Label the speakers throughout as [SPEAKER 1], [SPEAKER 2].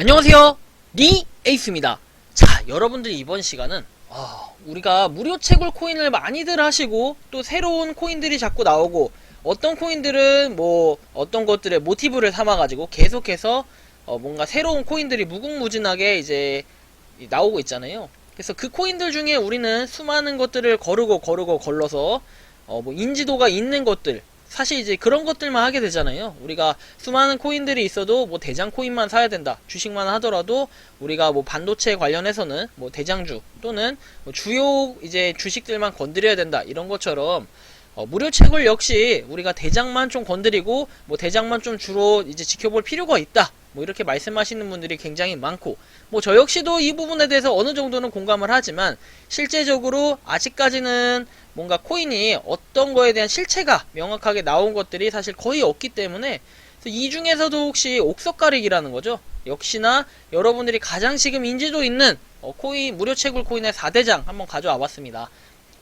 [SPEAKER 1] 안녕하세요, 니 에이스입니다. 자, 여러분들 이번 시간은 우리가 무료 채굴 코인을 많이들 하시고 또 새로운 코인들이 자꾸 나오고 어떤 코인들은 뭐 어떤 것들의 모티브를 삼아가지고 계속해서 뭔가 새로운 코인들이 무궁무진하게 이제 나오고 있잖아요. 그래서 그 코인들 중에 우리는 수많은 것들을 거르고 걸러서 뭐 인지도가 있는 것들, 사실 이제 그런 것들만 하게 되잖아요. 우리가 수많은 코인들이 있어도 뭐 대장 코인만 사야 된다, 주식만 하더라도 우리가 뭐 반도체 관련해서는 뭐 대장주 또는 뭐 주요 이제 주식들만 건드려야 된다, 이런 것처럼 무료 채굴 역시 우리가 대장만 좀 건드리고 뭐 대장만 좀 주로 이제 지켜볼 필요가 있다, 뭐 이렇게 말씀하시는 분들이 굉장히 많고, 뭐 저 역시도 이 부분에 대해서 어느 정도는 공감을 하지만 실제적으로 아직까지는 뭔가 코인이 어떤 거에 대한 실체가 명확하게 나온 것들이 사실 거의 없기 때문에, 이 중에서도 혹시 옥석가리기라는 거죠. 역시나 여러분들이 가장 지금 인지도 있는 코인, 무료 채굴 코인의 4대장 한번 가져와 봤습니다.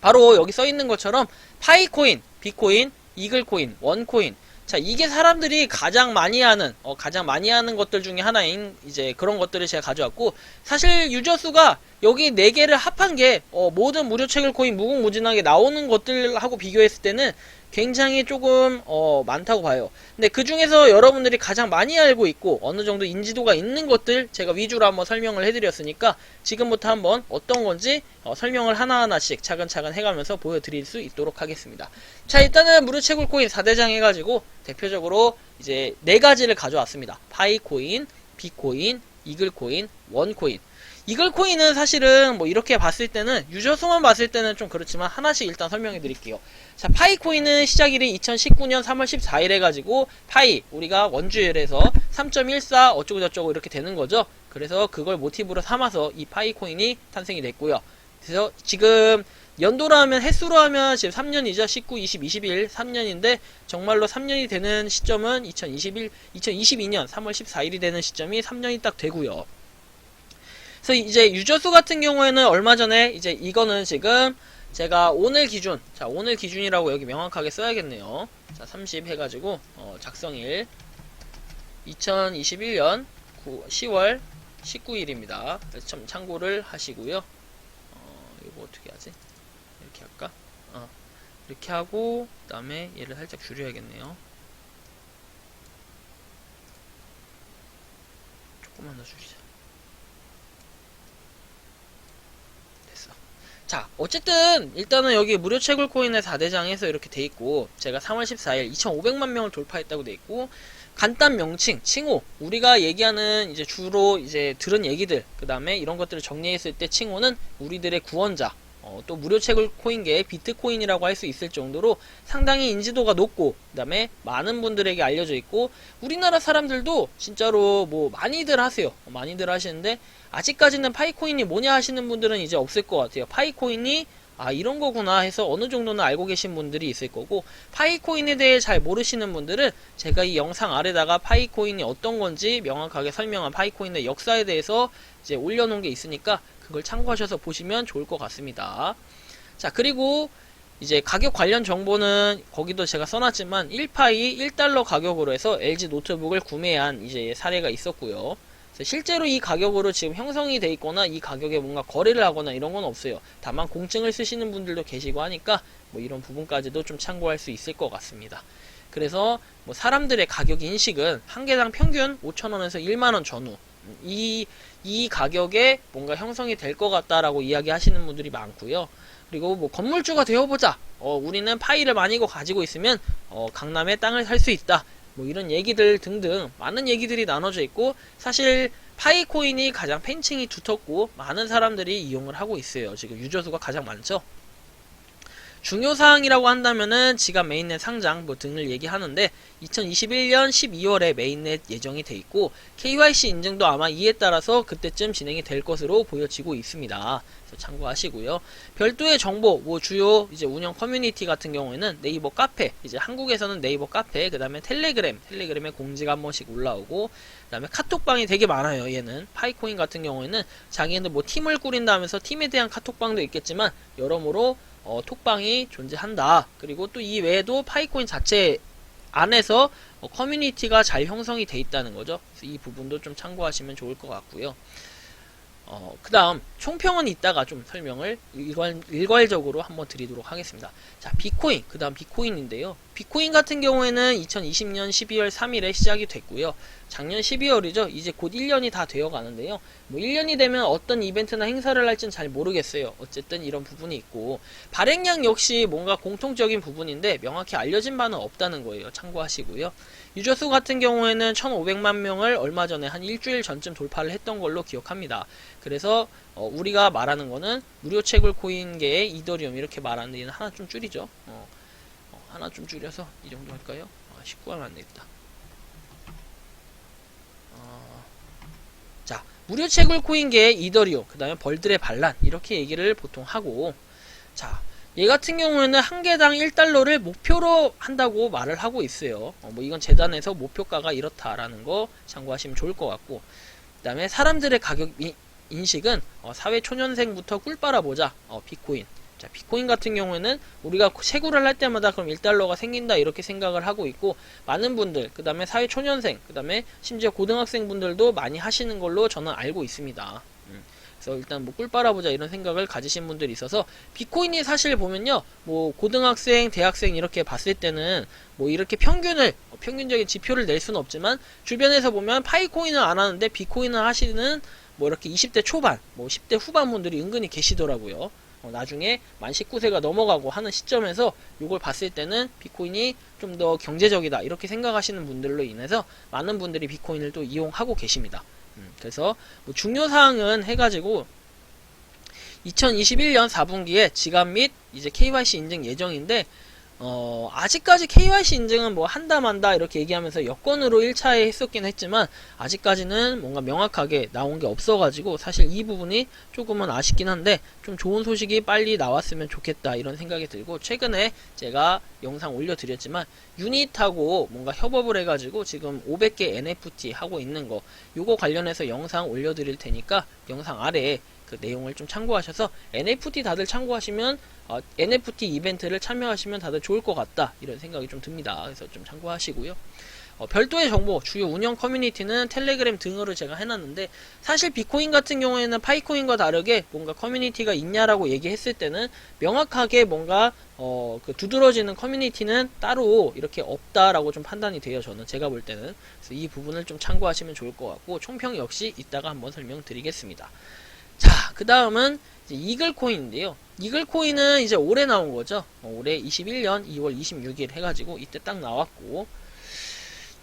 [SPEAKER 1] 바로 여기 써 있는 것처럼 파이코인, 비코인, 이글코인, 원코인. 자, 이게 사람들이 가장 많이 하는 것들 중에 하나인 이제 그런 것들을 제가 가져왔고, 사실 유저 수가 여기 4개를 합한 게 모든 무료 채굴 코인 무궁무진하게 나오는 것들하고 비교했을 때는 굉장히 조금 많다고 봐요. 근데 그 중에서 여러분들이 가장 많이 알고 있고 어느 정도 인지도가 있는 것들 제가 위주로 한번 설명을 해드렸으니까 지금부터 한번 어떤 건지 설명을 하나하나씩 차근차근 해가면서 보여드릴 수 있도록 하겠습니다. 자, 일단은 무료 채굴 코인 4대장 해가지고 대표적으로 이제 4가지를 가져왔습니다. 파이코인, 비코인, 이글코인, 원코인. 이글코인은 사실은 뭐 이렇게 봤을 때는 유저 수만 봤을 때는 좀 그렇지만 하나씩 일단 설명해 드릴게요. 자, 파이코인은 시작일이 2019년 3월 14일 해가지고 파이, 우리가 원주율에서 3.14 어쩌고저쩌고 이렇게 되는 거죠. 그래서 그걸 모티브로 삼아서 이 파이코인이 탄생이 됐고요. 그래서 지금 연도로 하면, 횟수로 하면 지금 3년이죠. 19, 20, 21 3년인데 정말로 3년이 되는 시점은 2022년 3월 14일이 되는 시점이 3년이 딱 되고요. 그래서 이제 유저수 같은 경우에는 얼마 전에 이제 이거는 지금 제가 오늘 기준, 자, 오늘 기준이라고 여기 명확하게 써야겠네요. 자, 30 해가지고 작성일 2021년 10월 19일입니다. 참 참고를 하시고요. 이거 어떻게 하지? 이렇게 할까? 이렇게 하고 그 다음에 얘를 살짝 줄여야겠네요. 조금만 더 줄이자. 자, 어쨌든 일단은 여기 무료 채굴 코인의 4대장에서 이렇게 돼 있고, 제가 3월 14일 2,500만 명을 돌파했다고 돼 있고, 간단 명칭, 칭호, 우리가 얘기하는 이제 주로 이제 들은 얘기들, 그 다음에 이런 것들을 정리했을 때 칭호는 우리들의 구원자, 또 무료 채굴 코인계의 비트코인이라고 할 수 있을 정도로 상당히 인지도가 높고, 그 다음에 많은 분들에게 알려져 있고, 우리나라 사람들도 진짜로 뭐 많이들 하세요. 많이들 하시는데 아직까지는 파이코인이 뭐냐 하시는 분들은 이제 없을 것 같아요. 파이코인이 이런 거구나 해서 어느 정도는 알고 계신 분들이 있을 거고, 파이코인에 대해 잘 모르시는 분들은 제가 이 영상 아래다가 파이코인이 어떤 건지 명확하게 설명한 파이코인의 역사에 대해서 이제 올려놓은 게 있으니까 그걸 참고하셔서 보시면 좋을 것 같습니다. 자, 그리고 이제 가격 관련 정보는 거기도 제가 써놨지만 1파이 1달러 가격으로 해서 LG 노트북을 구매한 이제 사례가 있었고요. 실제로 이 가격으로 지금 형성이 돼 있거나 이 가격에 뭔가 거래를 하거나 이런 건 없어요. 다만 공증을 쓰시는 분들도 계시고 하니까 뭐 이런 부분까지도 좀 참고할 수 있을 것 같습니다. 그래서 뭐 사람들의 가격 인식은 한 개당 평균 5,000원에서 1만원 전후, 이 가격에 뭔가 형성이 될 것 같다라고 이야기 하시는 분들이 많고요. 그리고 뭐 건물주가 되어보자, 우리는 파이를 많이 가지고 있으면 강남에 땅을 살 수 있다, 뭐 이런 얘기들 등등 많은 얘기들이 나눠져 있고, 사실 파이코인이 가장 팬층이 두텁고 많은 사람들이 이용을 하고 있어요. 지금 유저수가 가장 많죠. 중요사항이라고 한다면은 지갑 메인넷 상장 뭐 등을 얘기하는데 2021년 12월에 메인넷 예정이 돼 있고, KYC 인증도 아마 이에 따라서 그때쯤 진행이 될 것으로 보여지고 있습니다. 그래서 참고하시고요. 별도의 정보, 뭐 주요 이제 운영 커뮤니티 같은 경우에는 네이버 카페, 이제 한국에서는 네이버 카페, 그 다음에 텔레그램에 공지가 한 번씩 올라오고, 그 다음에 카톡방이 되게 많아요. 얘는 파이코인 같은 경우에는 자기네들 뭐 팀을 꾸린다면서 팀에 대한 카톡방도 있겠지만 여러모로 톡방이 존재한다. 그리고 또 이 외에도 파이코인 자체 안에서 커뮤니티가 잘 형성이 돼 있다는 거죠. 그래서 이 부분도 좀 참고하시면 좋을 것 같고요. 그 다음 총평은 이따가 좀 설명을 일괄적으로 한번 드리도록 하겠습니다. 자, 비코인, 그 다음 비코인인데요. 비코인 같은 경우에는 2020년 12월 3일에 시작이 됐고요. 작년 12월이죠. 이제 곧 1년이 다 되어 가는데요. 뭐 1년이 되면 어떤 이벤트나 행사를 할지는 잘 모르겠어요. 어쨌든 이런 부분이 있고, 발행량 역시 뭔가 공통적인 부분인데 명확히 알려진 바는 없다는 거예요. 참고하시고요. 유저 수 같은 경우에는 1500만 명을 얼마 전에 한 일주일 전쯤 돌파를 했던 걸로 기억합니다. 그래서 우리가 말하는 거는 무료 채굴 코인계의 이더리움 이렇게 말하는데 얘는 하나 좀 줄이죠. 하나 좀 줄여서 이 정도 할까요? 19 하면 안 되겠다. 자, 무료 채굴 코인계의 이더리움, 그 다음에 벌들의 반란 이렇게 얘기를 보통 하고, 자, 얘 같은 경우에는 한 개당 1달러를 목표로 한다고 말을 하고 있어요. 뭐 이건 재단에서 목표가가 이렇다라는 거 참고하시면 좋을 것 같고, 그 다음에 사람들의 가격 인식은 사회 초년생부터 꿀 빨아보자. 비코인. 자, 비코인 같은 경우에는 우리가 채굴을 할 때마다 그럼 1달러가 생긴다 이렇게 생각을 하고 있고, 많은 분들, 그 다음에 사회 초년생, 그 다음에 심지어 고등학생 분들도 많이 하시는 걸로 저는 알고 있습니다. 그래서 일단 뭐 꿀 빨아보자 이런 생각을 가지신 분들이 있어서, 비코인이 사실 보면요, 뭐 고등학생, 대학생 이렇게 봤을 때는 뭐 이렇게 평균적인 지표를 낼 수는 없지만, 주변에서 보면 파이코인은 안 하는데 비코인을 하시는 뭐 이렇게 20대 초반, 뭐 10대 후반 분들이 은근히 계시더라고요. 나중에 만 19세가 넘어가고 하는 시점에서 요걸 봤을 때는 비코인이 좀 더 경제적이다 이렇게 생각하시는 분들로 인해서 많은 분들이 비코인을 또 이용하고 계십니다. 그래서 뭐 중요사항은 해가지고 2021년 4분기에 지갑 및 이제 KYC 인증 예정인데, 아직까지 KYC 인증은 뭐 한다 만다 이렇게 얘기하면서 여권으로 1차에 했었긴 했지만 아직까지는 뭔가 명확하게 나온 게 없어가지고 사실 이 부분이 조금은 아쉽긴 한데, 좀 좋은 소식이 빨리 나왔으면 좋겠다 이런 생각이 들고, 최근에 제가 영상 올려드렸지만 유닛하고 뭔가 협업을 해가지고 지금 500개 NFT 하고 있는 거, 요거 관련해서 영상 올려드릴 테니까 영상 아래에 그 내용을 좀 참고하셔서 NFT 다들 참고하시면 NFT 이벤트를 참여하시면 다들 좋을 것 같다 이런 생각이 좀 듭니다. 그래서 좀 참고하시고요. 별도의 정보, 주요 운영 커뮤니티는 텔레그램 등으로 제가 해놨는데, 사실 비코인 같은 경우에는 파이코인과 다르게 뭔가 커뮤니티가 있냐라고 얘기했을 때는 명확하게 뭔가 그 두드러지는 커뮤니티는 따로 이렇게 없다라고 좀 판단이 돼요. 제가 볼 때는. 그래서 이 부분을 좀 참고하시면 좋을 것 같고, 총평 역시 이따가 한번 설명드리겠습니다. 자, 그 다음은 이글코인인데요. 이글코인은 이제 올해 나온 거죠. 올해 21년 2월 26일 해가지고 이때 딱 나왔고,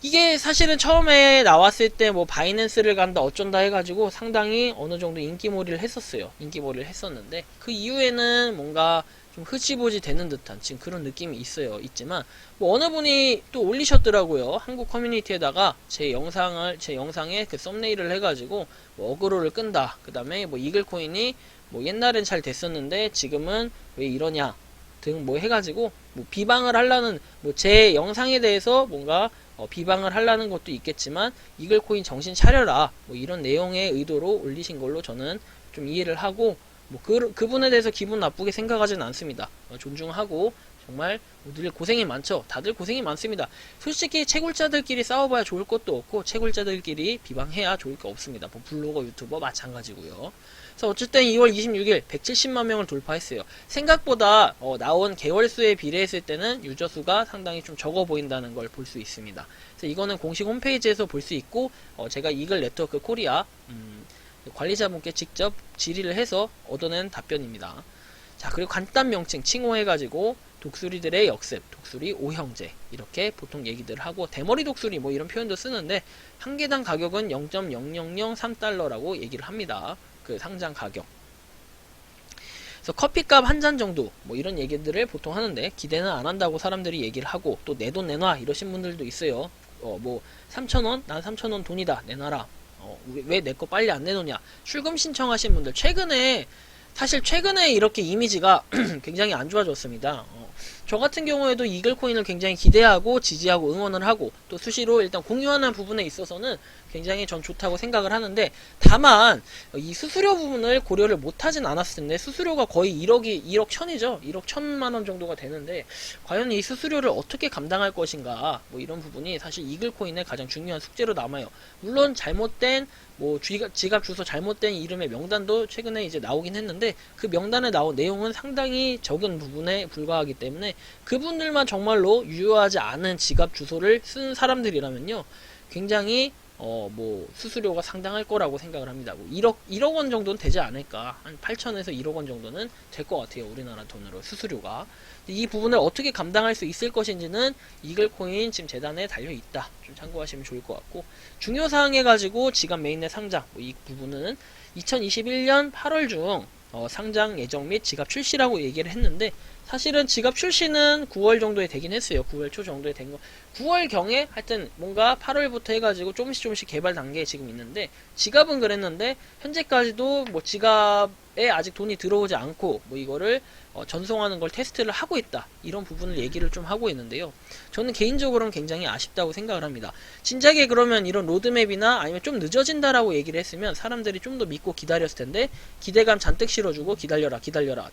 [SPEAKER 1] 이게 사실은 처음에 나왔을 때 뭐 바이낸스를 간다 어쩐다 해가지고 상당히 어느 정도 인기몰이를 했었어요. 인기몰이를 했었는데, 그 이후에는 뭔가 좀 흐지부지 되는 듯한 지금 그런 느낌이 있지만, 뭐 어느 분이 또 올리셨더라고요. 한국 커뮤니티에다가 제 영상에 그 썸네일을 해가지고 뭐 어그로를 끈다, 그 다음에 뭐 이글코인이 뭐 옛날엔 잘 됐었는데 지금은 왜 이러냐 등 뭐 해가지고 뭐 비방을 하려는, 뭐 제 영상에 대해서 뭔가 비방을 하려는 것도 있겠지만 이글코인 정신 차려라 뭐 이런 내용의 의도로 올리신 걸로 저는 좀 이해를 하고, 뭐 그분에 대해서 기분 나쁘게 생각하지는 않습니다. 존중하고, 정말 늘 고생이 많죠. 다들 고생이 많습니다. 솔직히 채굴자들끼리 싸워봐야 좋을 것도 없고, 채굴자들끼리 비방해야 좋을 게 없습니다. 뭐 블로거, 유튜버 마찬가지고요. 그래서 어쨌든 2월 26일 170만 명을 돌파했어요. 생각보다 나온 개월수에 비례했을 때는 유저 수가 상당히 좀 적어 보인다는 걸 볼 수 있습니다. 그래서 이거는 공식 홈페이지에서 볼 수 있고, 제가 이글 네트워크 코리아 관리자분께 직접 질의를 해서 얻어낸 답변입니다. 자, 그리고 간단 명칭 칭호해가지고 독수리들의 역습, 독수리 5형제 이렇게 보통 얘기들 하고, 대머리 독수리 뭐 이런 표현도 쓰는데 한 개당 가격은 0.0003달러라고 얘기를 합니다. 그 상장 가격. 그래서 커피값 한 잔 정도 뭐 이런 얘기들을 보통 하는데, 기대는 안 한다고 사람들이 얘기를 하고, 또 내 돈 내놔 이러신 분들도 있어요. 뭐 3,000원? 난 3,000원 돈이다 내놔라. 왜 내 거 빨리 안 내놓냐. 출금 신청하신 분들, 최근에 이렇게 이미지가 굉장히 안 좋아졌습니다. 저 같은 경우에도 이글 코인을 굉장히 기대하고 지지하고 응원을 하고 또 수시로 일단 공유하는 부분에 있어서는 굉장히 전 좋다고 생각을 하는데, 다만 이 수수료 부분을 고려를 못하진 않았을 텐데, 수수료가 거의 1억 천이죠. 1억 1천만원 정도가 되는데 과연 이 수수료를 어떻게 감당할 것인가, 뭐 이런 부분이 사실 이글 코인의 가장 중요한 숙제로 남아요. 물론 잘못된 뭐 지갑 주소 잘못된 이름의 명단도 최근에 이제 나오긴 했는데, 그 명단에 나온 내용은 상당히 적은 부분에 불과하기 때문에 그분들만 정말로 유효하지 않은 지갑 주소를 쓴 사람들이라면요, 굉장히 뭐 수수료가 상당할 거라고 생각을 합니다. 뭐 1억 원 정도는 되지 않을까, 한 8천에서 1억 원 정도는 될 것 같아요, 우리나라 돈으로 수수료가. 이 부분을 어떻게 감당할 수 있을 것인지는 이글코인 지금 재단에 달려있다, 좀 참고하시면 좋을 것 같고, 중요사항 해가지고 지갑 메인넷 상장, 이 부분은 2021년 8월 중 상장 예정 및 지갑 출시라고 얘기를 했는데, 사실은 지갑 출시는 9월 정도에 되긴 했어요. 9월 초 정도에 된 거. 9월경에 하여튼 뭔가 8월부터 해가지고 조금씩 개발 단계에 지금 있는데, 지갑은 그랬는데 현재까지도 뭐 지갑에 아직 돈이 들어오지 않고 뭐 이거를 전송하는 걸 테스트를 하고 있다, 이런 부분을 얘기를 좀 하고 있는데요. 저는 개인적으로는 굉장히 아쉽다고 생각을 합니다. 진작에 그러면 이런 로드맵이나 아니면 좀 늦어진다라고 얘기를 했으면 사람들이 좀 더 믿고 기다렸을 텐데, 기대감 잔뜩 실어주고 기다려라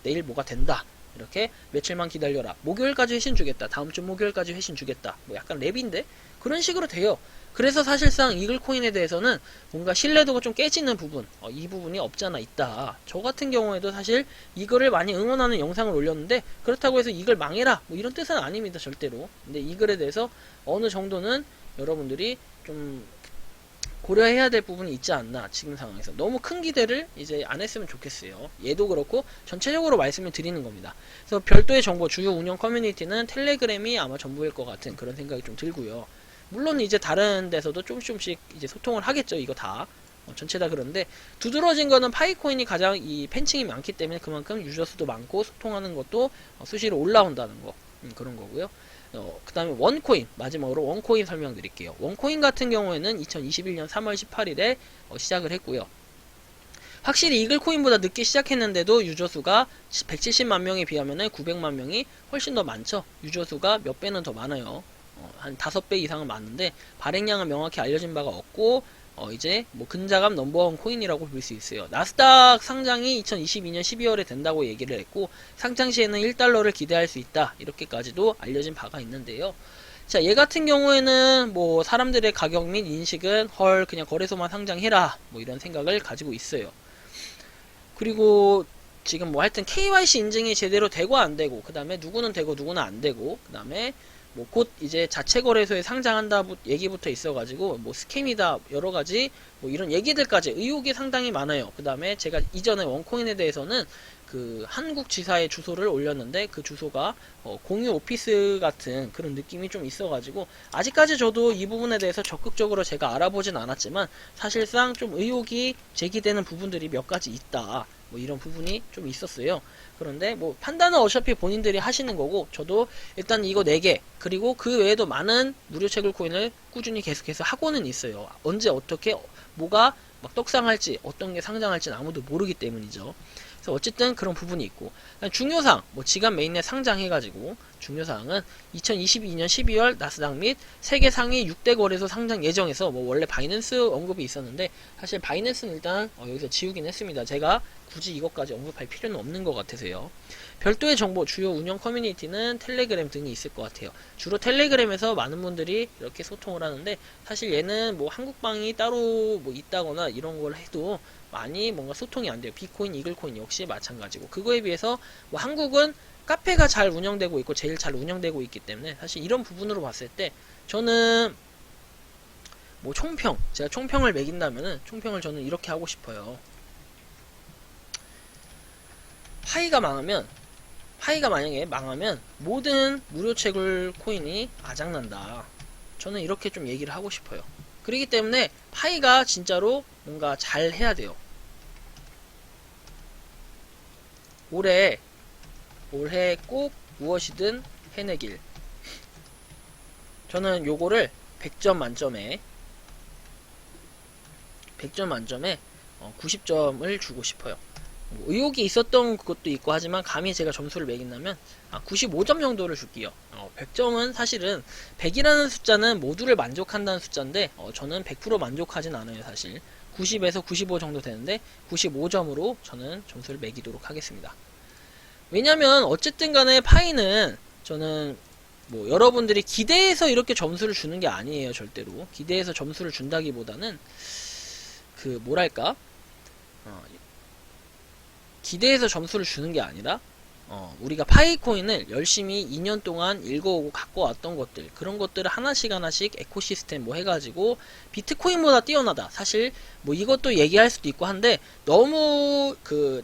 [SPEAKER 1] 내일 뭐가 된다, 이렇게 며칠만 기다려라, 목요일까지 회신 주겠다, 다음주 목요일까지 회신 주겠다, 뭐 약간 랩인데 그런 식으로 돼요. 그래서 사실상 이글코인에 대해서는 뭔가 신뢰도가 좀 깨지는 부분, 이 부분이 없잖아 있다. 저 같은 경우에도 사실 이글을 많이 응원하는 영상을 올렸는데, 그렇다고 해서 이글 망해라 뭐 이런 뜻은 아닙니다, 절대로. 근데 이글에 대해서 어느 정도는 여러분들이 좀 고려해야 될 부분이 있지 않나, 지금 상황에서. 너무 큰 기대를 이제 안 했으면 좋겠어요. 얘도 그렇고 전체적으로 말씀을 드리는 겁니다. 그래서 별도의 정보, 주요 운영 커뮤니티는 텔레그램이 아마 전부일 것 같은 그런 생각이 좀 들고요. 물론 이제 다른 데서도 조금씩 이제 소통을 하겠죠, 이거 다. 전체 다. 그런데 두드러진 거는 파이코인이 가장 이 팬층이 많기 때문에 그만큼 유저 수도 많고 소통하는 것도 수시로 올라온다는 거, 그런 거고요. 그 다음에 원코인, 마지막으로 원코인 설명드릴게요. 원코인 같은 경우에는 2021년 3월 18일에 시작을 했고요. 확실히 이글코인보다 늦게 시작했는데도 유저수가 170만 명에 비하면 900만 명이 훨씬 더 많죠. 유저수가 몇 배는 더 많아요. 한 5배 이상은 많은데 발행량은 명확히 알려진 바가 없고, 이제 뭐 근자감 넘버원 코인이라고 볼 수 있어요. 나스닥 상장이 2022년 12월에 된다고 얘기를 했고, 상장 시에는 1달러를 기대할 수 있다, 이렇게까지도 알려진 바가 있는데요. 자, 얘 같은 경우에는 뭐 사람들의 가격 및 인식은 헐 그냥 거래소만 상장해라, 뭐 이런 생각을 가지고 있어요. 그리고 지금 뭐 하여튼 KYC 인증이 제대로 되고 안 되고, 그 다음에 누구는 되고 누구는 안 되고, 그 다음에 뭐 곧 이제 자체 거래소에 상장한다 얘기부터 있어가지고 뭐 스캠이다, 여러가지 뭐 이런 얘기들까지 의혹이 상당히 많아요. 그 다음에 제가 이전에 원코인에 대해서는 그 한국 지사의 주소를 올렸는데, 그 주소가 공유 오피스 같은 그런 느낌이 좀 있어가지고 아직까지 저도 이 부분에 대해서 적극적으로 제가 알아보진 않았지만 사실상 좀 의혹이 제기되는 부분들이 몇 가지 있다, 뭐 이런 부분이 좀 있었어요. 그런데 뭐 판단은 어차피 본인들이 하시는 거고, 저도 일단 이거 4개, 그리고 그 외에도 많은 무료 채굴 코인을 꾸준히 계속해서 하고는 있어요. 언제 어떻게 뭐가 막 떡상할지, 어떤 게 상장할지는 아무도 모르기 때문이죠. 그래서 어쨌든 그런 부분이 있고, 중요사항, 뭐 지갑 메인넷 상장해가지고 중요사항은 2022년 12월 나스닥 및 세계 상위 6대 거래소 상장 예정에서, 뭐 원래 바이낸스 언급이 있었는데 사실 바이낸스는 일단 여기서 지우긴 했습니다. 제가 굳이 이것까지 언급할 필요는 없는 것 같아서요. 별도의 정보, 주요 운영 커뮤니티는 텔레그램 등이 있을 것 같아요. 주로 텔레그램에서 많은 분들이 이렇게 소통을 하는데, 사실 얘는 뭐 한국방이 따로 뭐 있다거나 이런 걸 해도 많이 뭔가 소통이 안 돼요. 비코인, 이글코인 역시 마찬가지고, 그거에 비해서 뭐 한국은 카페가 잘 운영되고 있고 제일 잘 운영되고 있기 때문에 사실 이런 부분으로 봤을 때 저는 뭐 제가 총평을 매긴다면은 총평을 저는 이렇게 하고 싶어요. 파이가 만약에 망하면 모든 무료 채굴 코인이 아작난다, 저는 이렇게 좀 얘기를 하고 싶어요. 그렇기 때문에 파이가 진짜로 뭔가 잘 해야 돼요. 올해 꼭 무엇이든 해내길. 저는 요거를 100점 만점에 90점을 주고 싶어요. 뭐 의혹이 있었던 것도 있고 하지만 감히 제가 점수를 매긴다면 95점 정도를 줄게요. 100점은 사실은 100이라는 숫자는 모두를 만족한다는 숫자인데 저는 100% 만족하진 않아요. 사실 90에서 95 정도 되는데 95점으로 저는 점수를 매기도록 하겠습니다. 왜냐면 어쨌든 간에 파이는 저는 뭐 여러분들이 기대해서 이렇게 점수를 주는 게 아니에요. 절대로 기대해서 점수를 준다기보다는 그 뭐랄까 기대해서 점수를 주는 게 아니라 우리가 파이코인을 열심히 2년 동안 읽어오고 갖고 왔던 것들, 그런 것들을 하나씩 하나씩 에코시스템 뭐 해가지고 비트코인보다 뛰어나다. 사실 뭐 이것도 얘기할 수도 있고 한데 너무 그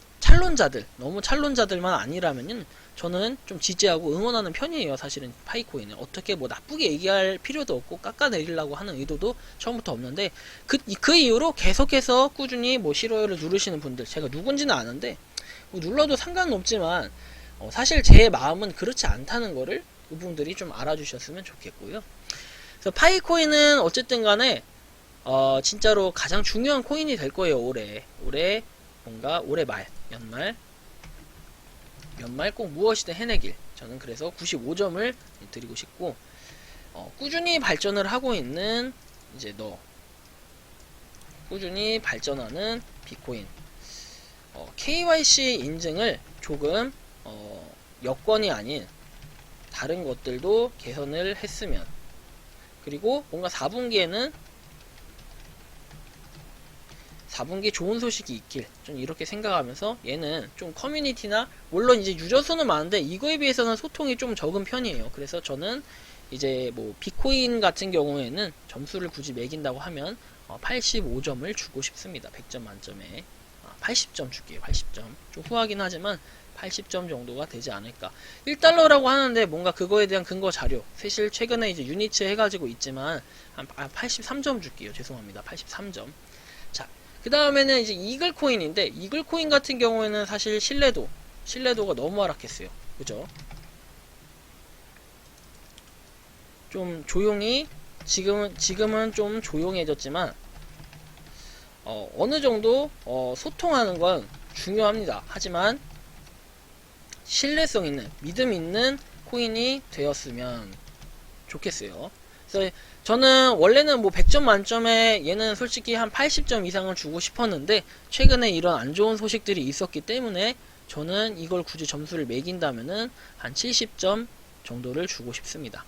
[SPEAKER 1] 너무 찰론자들만 아니라면은 저는 좀 지지하고 응원하는 편이에요. 사실은 파이코인을 어떻게 뭐 나쁘게 얘기할 필요도 없고 깎아내리려고 하는 의도도 처음부터 없는데 그 이후로 계속해서 꾸준히 뭐 싫어요를 누르시는 분들, 제가 누군지는 아는데 뭐 눌러도 상관은 없지만 사실 제 마음은 그렇지 않다는 거를 그분들이 좀 알아주셨으면 좋겠고요. 그래서 파이코인은 어쨌든 간에 진짜로 가장 중요한 코인이 될 거예요. 올해 뭔가 올해 연말 꼭 무엇이든 해내길. 저는 그래서 95점을 드리고 싶고 꾸준히 발전을 하고 있는 이제 꾸준히 발전하는 비코인 KYC 인증을 조금 여건이 아닌 다른 것들도 개선을 했으면, 그리고 뭔가 4분기에는 4분기 좋은 소식이 있길 좀 이렇게 생각하면서 얘는 좀 커뮤니티나 물론 이제 유저 수는 많은데 이거에 비해서는 소통이 좀 적은 편이에요. 그래서 저는 이제 뭐 비코인 같은 경우에는 점수를 굳이 매긴다고 하면 85점을 주고 싶습니다. 100점 만점에 80점 줄게요. 80점. 좀 후하긴 하지만 80점 정도가 되지 않을까. 1달러라고 하는데 뭔가 그거에 대한 근거 자료. 사실 최근에 이제 유니츠 해가지고 있지만 한 83점 줄게요. 죄송합니다. 83점. 자, 그 다음에는 이제 이글코인인데 이글코인 같은 경우에는 사실 신뢰도가 너무 하락했어요. 그죠? 좀 조용히 지금은 좀 조용해졌지만 어느 정도 소통하는 건 중요합니다. 하지만 신뢰성 있는 믿음 있는 코인이 되었으면 좋겠어요. 그래서 저는 원래는 뭐 100점 만점에 얘는 솔직히 한 80점 이상을 주고 싶었는데 최근에 이런 안 좋은 소식들이 있었기 때문에 저는 이걸 굳이 점수를 매긴다면은 한 70점 정도를 주고 싶습니다.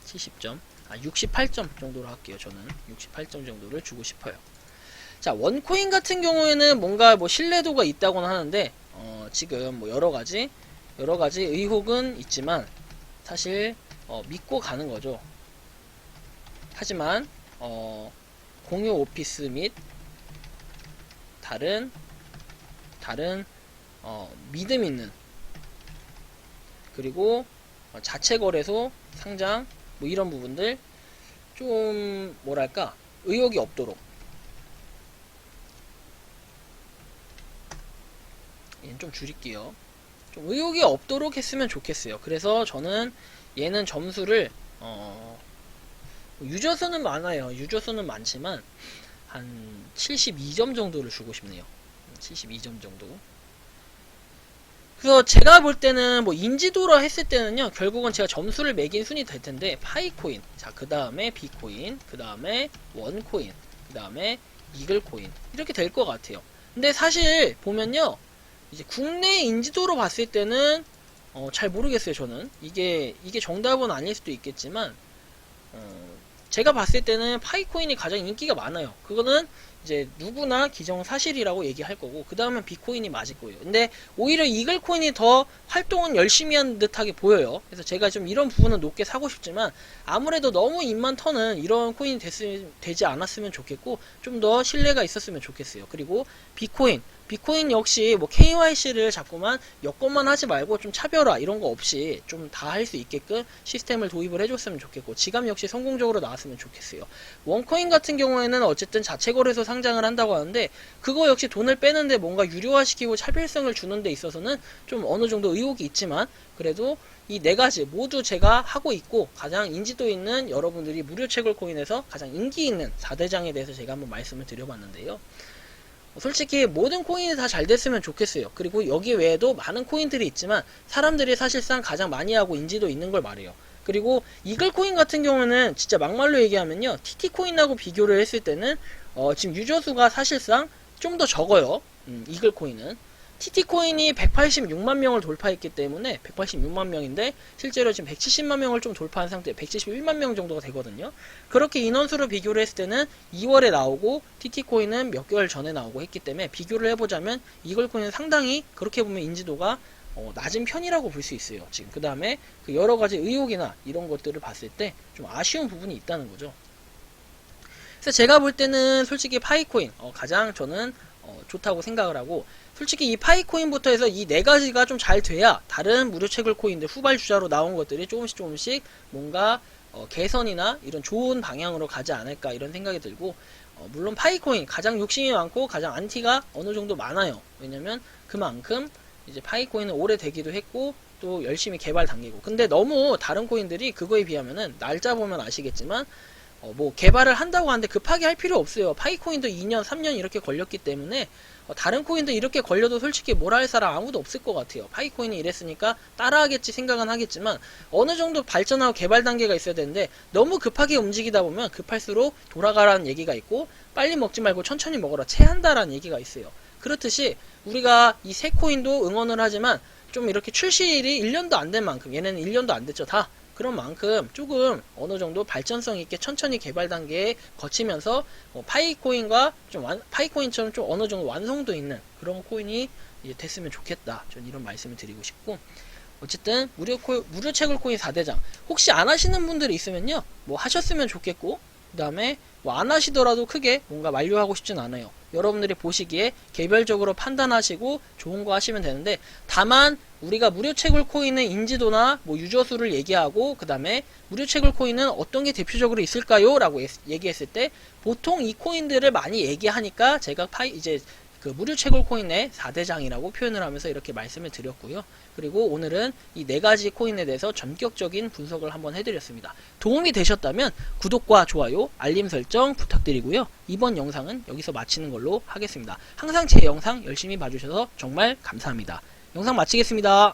[SPEAKER 1] 70점 68점 정도로 할게요. 저는 68점 정도를 주고 싶어요. 자, 원코인 같은 경우에는 뭔가 뭐 신뢰도가 있다고는 하는데 지금 뭐 여러가지 의혹은 있지만 사실 믿고 가는 거죠. 하지만 공유 오피스 및 다른 믿음 있는, 그리고 자체 거래소 상장 뭐 이런 부분들 좀 뭐랄까 의혹이 없도록, 얘는 좀 줄일게요. 좀 의혹이 없도록 했으면 좋겠어요. 그래서 저는 얘는 점수를 유저 수는 많아요. 유저 수는 많지만 한 72점 정도를 주고 싶네요. 72점 정도. 그래서 제가 볼 때는 뭐 인지도라 했을 때는요, 결국은 제가 점수를 매긴 순위 될 텐데 파이코인, 자 그 다음에 비코인, 그 다음에 원코인, 그 다음에 이글코인 이렇게 될 것 같아요. 근데 사실 보면요, 이제 국내 인지도로 봤을 때는 잘 모르겠어요. 저는 이게 정답은 아닐 수도 있겠지만 제가 봤을 때는 파이코인이 가장 인기가 많아요. 그거는 이제 누구나 기정사실이라고 얘기할 거고, 그 다음은 비코인이 맞을 거예요. 근데 오히려 이글코인이 더 활동은 열심히 한 듯하게 보여요. 그래서 제가 좀 이런 부분은 높게 사고 싶지만 아무래도 너무 입만 터는 이런 코인이 되지 않았으면 좋겠고 좀 더 신뢰가 있었으면 좋겠어요. 그리고 비코인 역시 뭐 KYC를 자꾸만 여건만 하지 말고 좀 차별화 이런 거 없이 좀 다 할 수 있게끔 시스템을 도입을 해줬으면 좋겠고, 지갑 역시 성공적으로 나왔으면 좋겠어요. 원코인 같은 경우에는 어쨌든 자체 거래소 상장을 한다고 하는데 그거 역시 돈을 빼는데 뭔가 유료화시키고 차별성을 주는 데 있어서는 좀 어느 정도 의혹이 있지만 그래도 이 네 가지 모두 제가 하고 있고 가장 인지도 있는, 여러분들이 무료 채굴 코인에서 가장 인기 있는 4대장에 대해서 제가 한번 말씀을 드려봤는데요. 솔직히 모든 코인이 다 잘 됐으면 좋겠어요. 그리고 여기 외에도 많은 코인들이 있지만 사람들이 사실상 가장 많이 하고 인지도 있는 걸 말해요. 그리고 이글 코인 같은 경우는 진짜 막말로 얘기하면요, TT 코인하고 비교를 했을 때는 지금 유저 수가 사실상 좀 더 적어요. 이글 코인은 TT 코인이 186만 명을 돌파했기 때문에 186만 명인데 실제로 지금 170만 명을 좀 돌파한 상태, 171만 명 정도가 되거든요. 그렇게 인원수로 비교를 했을 때는 2월에 나오고 TT 코인은 몇 개월 전에 나오고 했기 때문에 비교를 해보자면 이글 코인은 상당히 그렇게 보면 인지도가 낮은 편이라고 볼 수 있어요. 지금 그 다음에 그 여러 가지 의혹이나 이런 것들을 봤을 때 좀 아쉬운 부분이 있다는 거죠. 그래서 제가 볼 때는 솔직히 파이코인 가장 저는 좋다고 생각을 하고, 솔직히 이 파이코인부터 해서 이 네 가지가 좀 잘 돼야 다른 무료 채굴 코인들 후발주자로 나온 것들이 조금씩 뭔가 개선이나 이런 좋은 방향으로 가지 않을까 이런 생각이 들고, 물론 파이코인 가장 욕심이 많고 가장 안티가 어느 정도 많아요. 왜냐면 그만큼 이제 파이코인은 오래되기도 했고 또 열심히 개발 단계고, 근데 너무 다른 코인들이 그거에 비하면은 날짜 보면 아시겠지만 뭐 개발을 한다고 하는데 급하게 할 필요 없어요. 파이코인도 2년 3년 이렇게 걸렸기 때문에 다른 코인도 이렇게 걸려도 솔직히 뭐라 할 사람 아무도 없을 것 같아요. 파이코인이 이랬으니까 따라하겠지 생각은 하겠지만 어느 정도 발전하고 개발 단계가 있어야 되는데 너무 급하게 움직이다 보면 급할수록 돌아가라는 얘기가 있고, 빨리 먹지 말고 천천히 먹어라 체한다라는 얘기가 있어요. 그렇듯이 우리가 이 새 코인도 응원을 하지만 좀 이렇게 출시일이 1년도 안 된 만큼, 얘네는 1년도 안 됐죠 다. 그런 만큼 조금 어느 정도 발전성 있게 천천히 개발 단계에 거치면서 파이코인과 파이코인처럼 좀 어느 정도 완성도 있는 그런 코인이 이제 됐으면 좋겠다. 전 이런 말씀을 드리고 싶고, 어쨌든 무료 채굴 코인 4대장 혹시 안 하시는 분들이 있으면요, 뭐 하셨으면 좋겠고, 그 다음에 뭐 안 하시더라도 크게 뭔가 만류하고 싶진 않아요. 여러분들이 보시기에 개별적으로 판단하시고 좋은 거 하시면 되는데, 다만 우리가 무료 채굴 코인의 인지도나 뭐 유저 수를 얘기하고 그 다음에 무료 채굴 코인은 어떤 게 대표적으로 있을까요? 라고 얘기했을 때 보통 이 코인들을 많이 얘기하니까 제가 이제 그 무료 채굴 코인의 4대장이라고 표현을 하면서 이렇게 말씀을 드렸고요. 그리고 오늘은 이 네 가지 코인에 대해서 전격적인 분석을 한번 해드렸습니다. 도움이 되셨다면 구독과 좋아요, 알림 설정 부탁드리고요. 이번 영상은 여기서 마치는 걸로 하겠습니다. 항상 제 영상 열심히 봐주셔서 정말 감사합니다. 영상 마치겠습니다.